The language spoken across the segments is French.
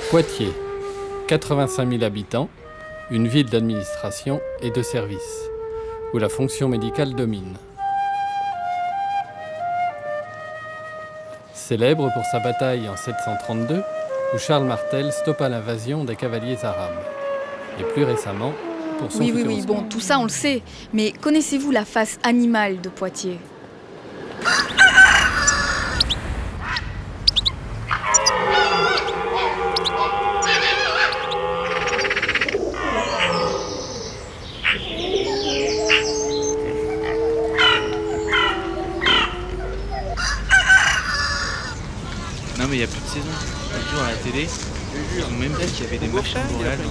Poitiers, 85 000 habitants, une ville d'administration et de services, où la fonction médicale domine. Célèbre pour sa bataille en 732, où Charles Martel stoppa l'invasion des cavaliers arabes. Et plus récemment, pour son futur Oui, bon, tout ça on le sait, mais connaissez-vous la face animale de Poitiers ? Non mais il n'y a plus de saison. L'autre jour à la télé, ils ont même dit qu'il y avait des marches à Montréal. Il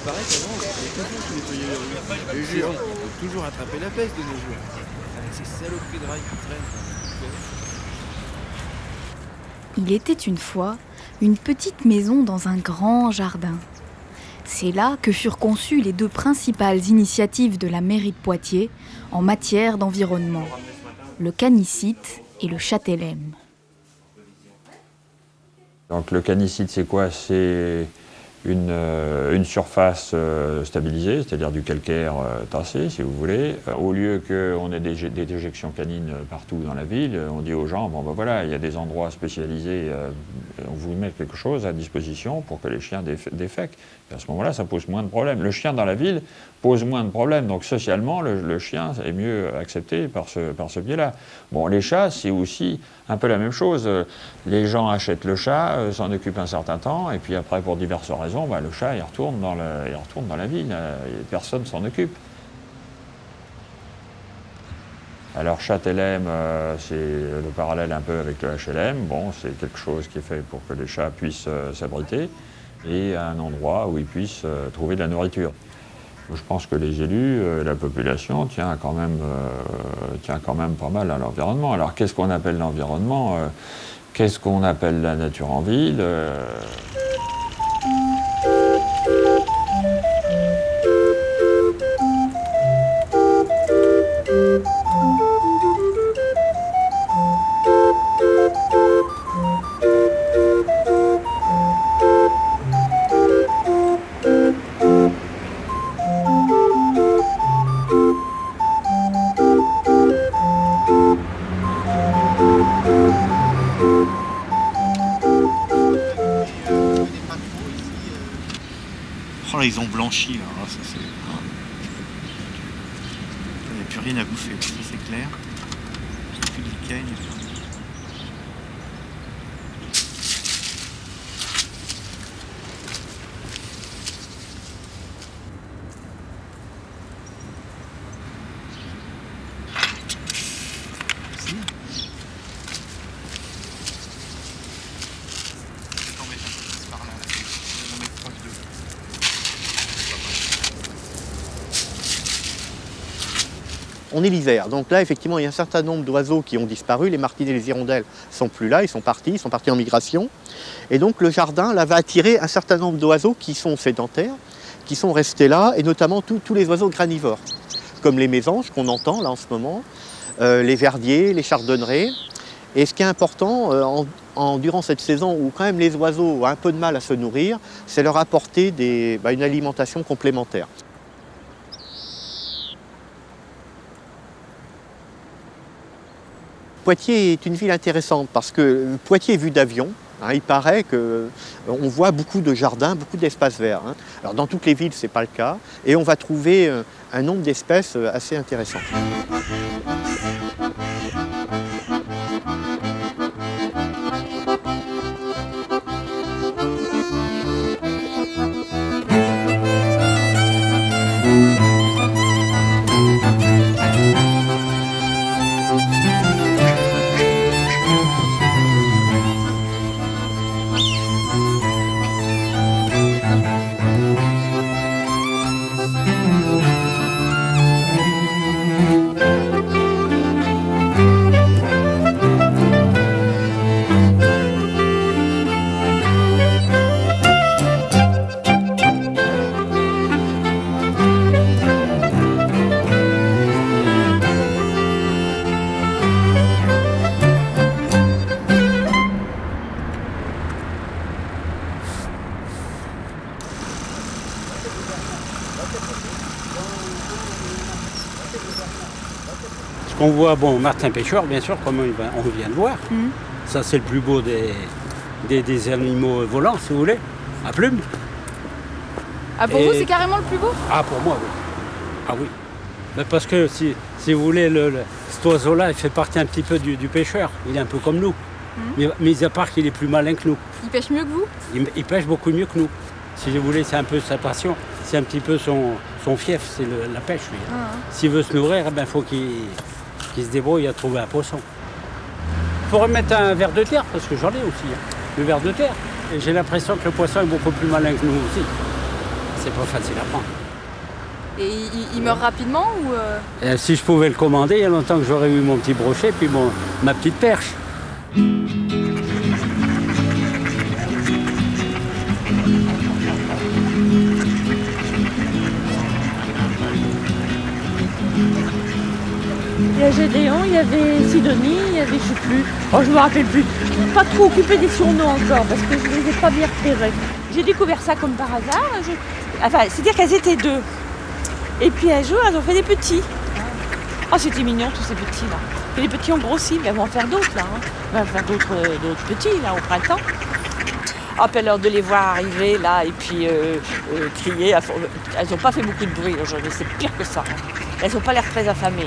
paraît qu'avant, il y a toujours tous les feuillets rouges. Je te jure, on peut toujours attraper la peste de nos jours. Avec ces saloperies de rails qui traînent. Il était une fois une petite maison dans un grand jardin. C'est là que furent conçues les deux principales initiatives de la mairie de Poitiers en matière d'environnement, le canicite et le châtellème. Donc le canicite, c'est quoi? C'est une surface stabilisée, c'est-à-dire du calcaire tassé, si vous voulez. Au lieu qu'on ait des déjections canines partout dans la ville, on dit aux gens, bon ben voilà, il y a des endroits spécialisés, on vous met quelque chose à disposition pour que les chiens défèquent. Et à ce moment-là, ça pose moins de problèmes. Le chien dans la ville pose moins de problèmes, donc socialement, le chien est mieux accepté par ce biais-là. Bon, les chats, c'est aussi un peu la même chose. Les gens achètent le chat, s'en occupent un certain temps, et puis après, pour diverses raisons, le chat, il retourne dans la ville, personne ne s'en occupe. Alors châtellème, c'est le parallèle un peu avec le HLM. Bon, c'est quelque chose qui est fait pour que les chats puissent s'abriter et un endroit où ils puissent trouver de la nourriture. Je pense que les élus, la population tient quand même pas mal à l'environnement. Alors qu'est-ce qu'on appelle l'environnement? Qu'est-ce qu'on appelle la nature en ville? Oh là, ils ont blanchi là. Oh, ça, c'est... Il n'y a plus rien à bouffer, ça c'est clair. Plus de licanes. On est l'hiver, donc là effectivement il y a un certain nombre d'oiseaux qui ont disparu, les martinets et les hirondelles sont plus là, ils sont partis en migration. Et donc le jardin là, va attirer un certain nombre d'oiseaux qui sont sédentaires, qui sont restés là, et notamment tous les oiseaux granivores, comme les mésanges qu'on entend là en ce moment, les verdiers, les chardonnerets. Et ce qui est important durant cette saison où quand même les oiseaux ont un peu de mal à se nourrir, c'est leur apporter une alimentation complémentaire. Poitiers est une ville intéressante parce que Poitiers est vue d'avion. Il paraît qu'on voit beaucoup de jardins, beaucoup d'espaces verts. Alors dans toutes les villes, ce n'est pas le cas. Et on va trouver un nombre d'espèces assez intéressant. qu'on voit, bon, Martin Pêcheur, bien sûr, comme on vient de voir. Ça, c'est le plus beau des animaux volants, si vous voulez, à plumes. Ah, pour vous, c'est carrément le plus beau? Ah, pour moi, oui. Ah oui. Mais parce que, si vous voulez, cet oiseau-là, il fait partie un petit peu du pêcheur. Il est un peu comme nous. Mais mis à part qu'il est plus malin que nous. Il pêche mieux que vous? Il pêche beaucoup mieux que nous. Si vous voulez, c'est un peu sa passion. C'est un petit peu son fief, c'est la pêche, lui. S'il veut se nourrir, il faut qu'il se débrouille à trouver un poisson. Il faudrait mettre un ver de terre, parce que j'en ai aussi, le ver de terre. Et j'ai l'impression que le poisson est beaucoup plus malin que nous aussi. C'est pas facile à prendre. Et il meurt rapidement ou Et si je pouvais le commander, il y a longtemps que j'aurais eu mon petit brochet puis ma petite perche. Il y a Gédéon, il y avait Sidonie, il y avait je sais plus. Oh, je me rappelle plus. Je ne suis pas trop occupée des surnoms encore parce que je ne les ai pas bien repérés. J'ai découvert ça comme par hasard. Enfin, c'est-à-dire qu'elles étaient deux. Et puis un jour, elles ont fait des petits. Oh, c'était mignon tous ces petits-là. Et les petits ont grossi, mais elles vont en faire d'autres là. Elles vont en faire d'autres petits là au printemps. Ah, puis alors de les voir arriver là et puis crier. Elles n'ont pas fait beaucoup de bruit aujourd'hui, c'est pire que ça. Elles n'ont pas l'air très affamées.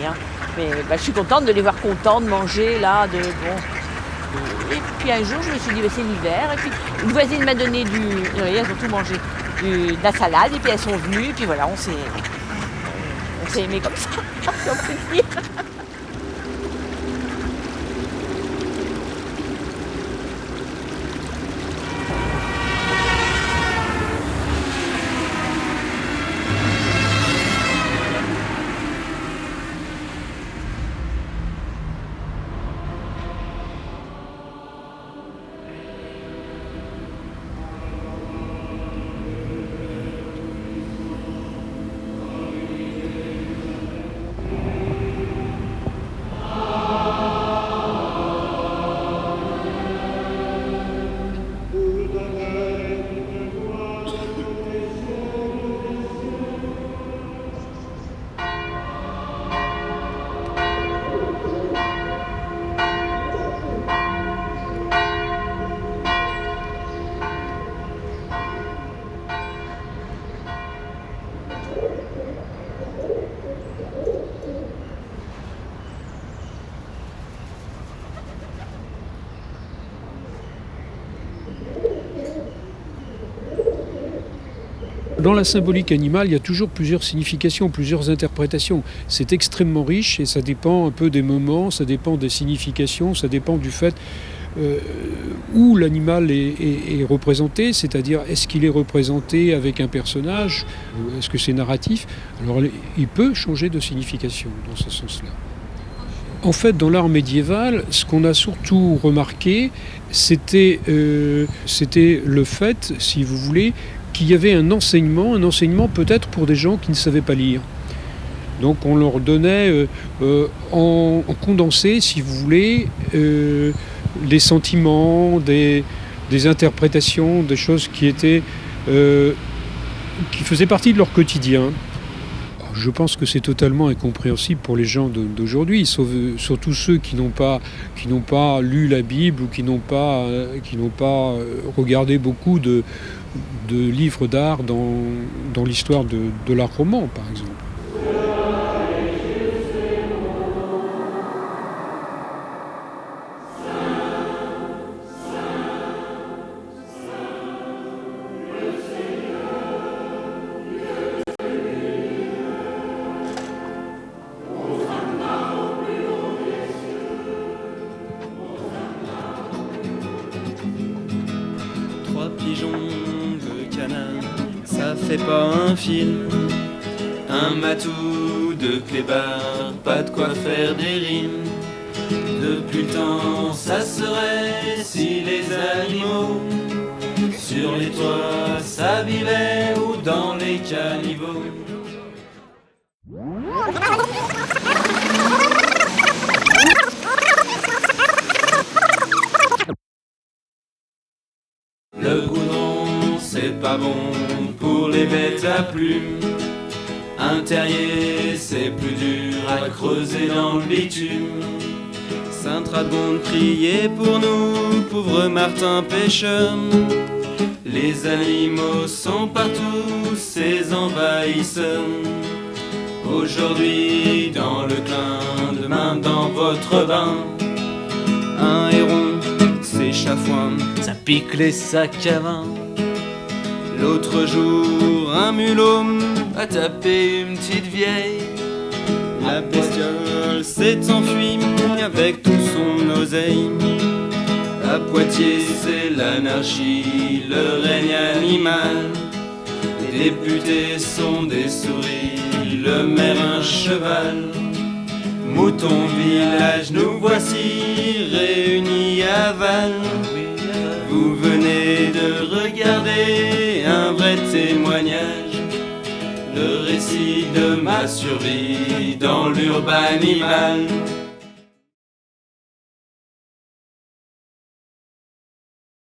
Mais je suis contente de les voir contentes de manger là. Et puis un jour, je me suis dit, c'est l'hiver. Et puis une voisine m'a donné elles ont tout mangé. De la salade et puis elles sont venues. Et puis voilà, on s'est aimés comme ça. Si on peut dire. Dans la symbolique animale, il y a toujours plusieurs significations, plusieurs interprétations. C'est extrêmement riche et ça dépend un peu des moments, ça dépend des significations, ça dépend du fait où l'animal est représenté, c'est-à-dire est-ce qu'il est représenté avec un personnage, est-ce que c'est narratif? Alors il peut changer de signification dans ce sens-là. En fait, dans l'art médiéval, ce qu'on a surtout remarqué, c'était le fait, si vous voulez, qu'il y avait un enseignement peut-être pour des gens qui ne savaient pas lire. Donc on leur donnait en condensé, si vous voulez, des sentiments, des interprétations, des choses qui faisaient partie de leur quotidien. Je pense que c'est totalement incompréhensible pour les gens d'aujourd'hui, surtout ceux qui n'ont pas lu la Bible ou qui n'ont pas regardé beaucoup de livres d'art dans l'histoire de l'art roman, par exemple. Pigeons de canard, ça fait pas un film. Un matou de clébard, pas de quoi faire des rimes. Depuis le temps, ça serait si les animaux sur les toits, ça vivait ou dans les caniveaux. Le goudron, c'est pas bon pour les bêtes à plumes. Un terrier, c'est plus dur à creuser dans le bitume. Saint-Radegonde priait pour nous, pauvres Martin pêcheurs. Les animaux sont partout, ces envahisseurs. Aujourd'hui dans le clin, demain dans votre bain. Un héron, c'est chafouin, ça pique les sacs à vin. L'autre jour, un mulot a tapé une petite vieille. La bestiole s'est enfuie avec tout son oseille. À Poitiers, c'est l'anarchie, le règne animal. Les députés sont des souris, le maire un cheval. Mouton village, nous voici réunis à Val. Vous venez de regarder un vrai témoignage, le récit de ma survie dans l'urbanimal.